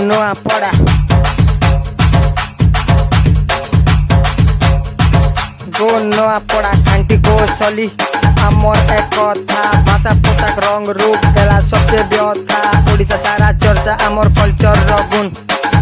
ନୂଆପଡ଼ା गो नूआपड़ा खांटी कौशली आमर एक कथा भाषा पोशाक रंग रूप देला सबके व्यथा ओडिशा सारा चर्चा आमर कल्चर गुण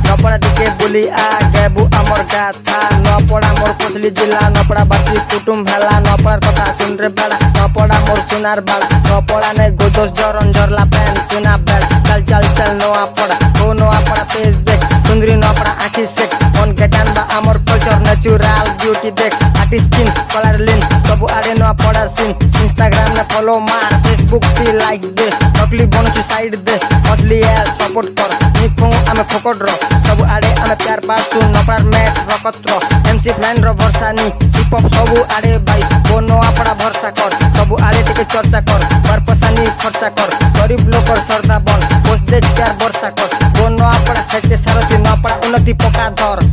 नपड़ा दिखे बुली आ गेबू आमर गाथा नपड़ा मोर कोसली जिला नपड़ा बासी कुटुम भेला नपड़ार कथा सुन रे बेड़ा नपड़ा मोर सुनार बाड़ा नपड़ा ने गोदोस जरन झरला पैन सुना बेड़ा चल चल चल नूआपड़ा गो नूआपड़ा पेज देख सुंदरी नपड़ा आखी सेक मन गेटान बा आमर कल्चर नेचुरल ब्यूटी देख आर्टिस्ट किन कलर लिन सब आड़े नूआपड़ार सीन इंस्टाग्राम ने फॉलो मार फेसबुक ती लाइक दे नकली बनचु साइड दे असली है सपोर्ट कर निफो आमे फोकट रो सब आड़े आमे प्यार पासु नपड़ार मेट रकत रो एमसी फ्लाइन रो भरसा नी हिप हॉप सब आड़े भाई गो नूआपड़ा भरसा कर सब आड़े टिके चर्चा कर पर पसानी खर्चा कर गरीब लोकर सरदा बन पोस्ट दे प्यार वर्षा कर गो नूआपड़ा सच्चे सारथी नूआपड़ा उन्नति पका धर